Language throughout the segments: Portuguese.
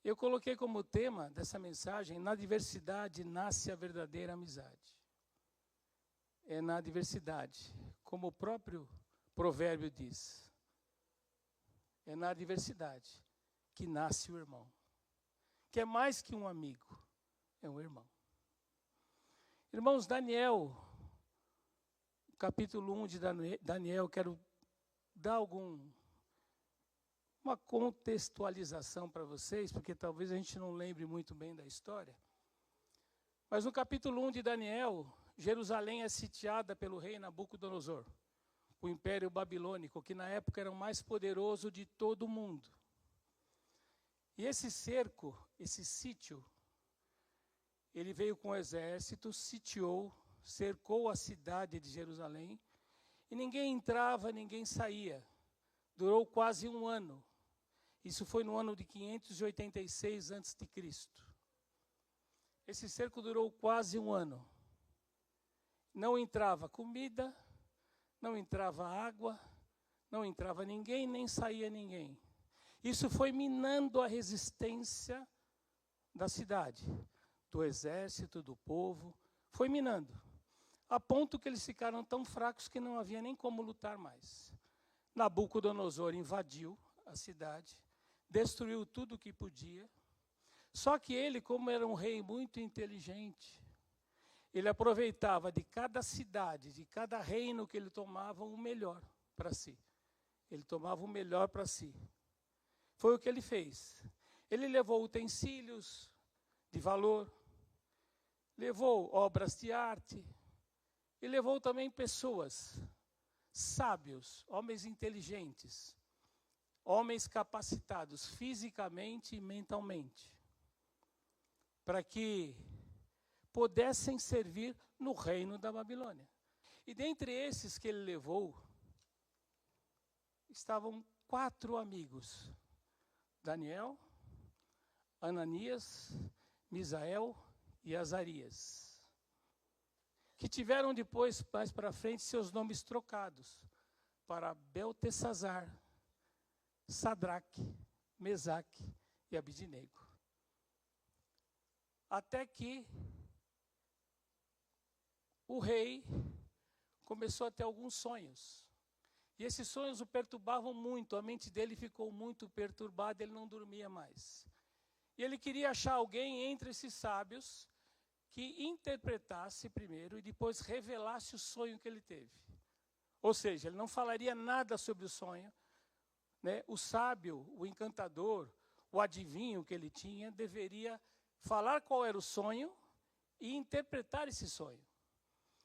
Eu coloquei como tema dessa mensagem: na diversidade nasce a verdadeira amizade. É na diversidade, como o próprio provérbio diz. É na diversidade que nasce o irmão, que é mais que um amigo, é um irmão. Irmãos, Daniel, capítulo 1 de Daniel, quero dar uma contextualização para vocês, porque talvez a gente não lembre muito bem da história. Mas no capítulo 1 de Daniel, Jerusalém é sitiada pelo rei Nabucodonosor, o Império Babilônico, que na época era o mais poderoso de todo o mundo. E esse cerco, esse sítio, ele veio com o exército, sitiou, cercou a cidade de Jerusalém, e ninguém entrava, ninguém saía. Durou quase um ano. Isso foi no ano de 586 a.C. Esse cerco durou quase um ano. Não entrava comida, não entrava água, não entrava ninguém, nem saía ninguém. Isso foi minando a resistência da cidade, do exército, do povo, foi minando, a ponto que eles ficaram tão fracos que não havia nem como lutar mais. Nabucodonosor invadiu a cidade, destruiu tudo o que podia, só que ele, como era um rei muito inteligente, ele aproveitava de cada cidade, de cada reino que ele tomava, o melhor para si. Ele tomava o melhor para si. Foi o que ele fez. Ele levou utensílios de valor, levou obras de arte, e levou também pessoas, sábios, homens inteligentes, homens capacitados fisicamente e mentalmente, para que pudessem servir no reino da Babilônia. E dentre esses que ele levou, estavam 4 amigos: Daniel, Ananias, Misael e Azarias, que tiveram depois, mais para frente, seus nomes trocados para Beltesazar, Sadraque, Mesaque e Abidnego. Até que o rei começou a ter alguns sonhos. E esses sonhos o perturbavam muito, a mente dele ficou muito perturbada, ele não dormia mais. E ele queria achar alguém entre esses sábios que interpretasse primeiro e depois revelasse o sonho que ele teve. Ou seja, ele não falaria nada sobre o sonho, né? O sábio, o encantador, o adivinho que ele tinha, deveria falar qual era o sonho e interpretar esse sonho.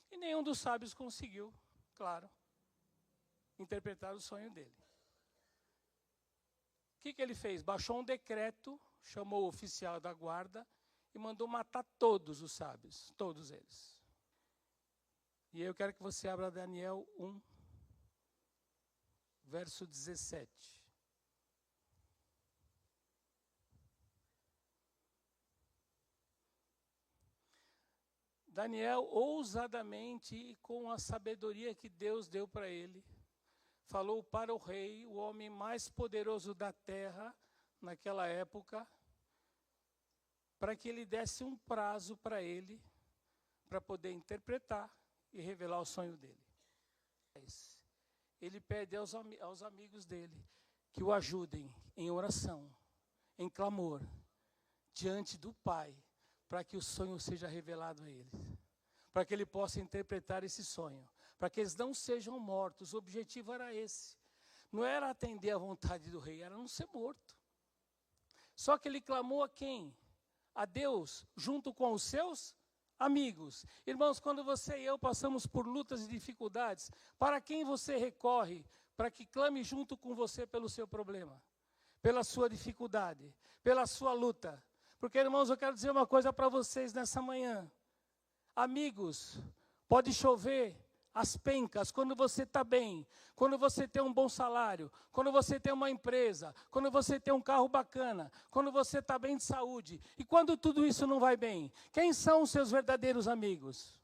E nenhum dos sábios conseguiu, claro, interpretar o sonho dele. O que ele fez? Baixou um decreto, chamou o oficial da guarda e mandou matar todos os sábios, todos eles. E eu quero que você abra Daniel 1, verso 17. Daniel, ousadamente e com a sabedoria que Deus deu para ele, falou para o rei, o homem mais poderoso da terra naquela época, para que ele desse um prazo para ele, para poder interpretar e revelar o sonho dele. Ele pede aos amigos dele que o ajudem em oração, em clamor, diante do Pai, para que o sonho seja revelado a eles, para que ele possa interpretar esse sonho, para que eles não sejam mortos. O objetivo era esse, não era atender à vontade do rei, era não ser morto. Só que ele clamou a quem? A Deus, junto com os seus amigos. Irmãos, quando você e eu passamos por lutas e dificuldades, para quem você recorre para que clame junto com você pelo seu problema, pela sua dificuldade, pela sua luta? Porque, irmãos, eu quero dizer uma coisa para vocês nessa manhã. Amigos, pode chover as pencas quando você está bem, quando você tem um bom salário, quando você tem uma empresa, quando você tem um carro bacana, quando você está bem de saúde. E quando tudo isso não vai bem, quem são os seus verdadeiros amigos?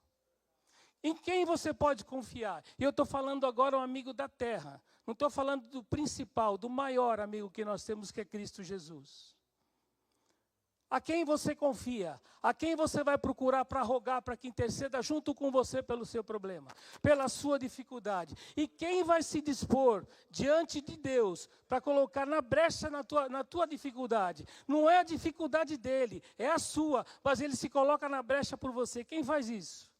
Em quem você pode confiar? E eu estou falando agora um amigo da terra. Não estou falando do principal, do maior amigo que nós temos, que é Cristo Jesus. A quem você confia? A quem você vai procurar para rogar, para que interceda junto com você pelo seu problema, pela sua dificuldade? E quem vai se dispor diante de Deus para colocar na brecha na tua dificuldade? Não é a dificuldade dele, é a sua, mas ele se coloca na brecha por você. Quem faz isso?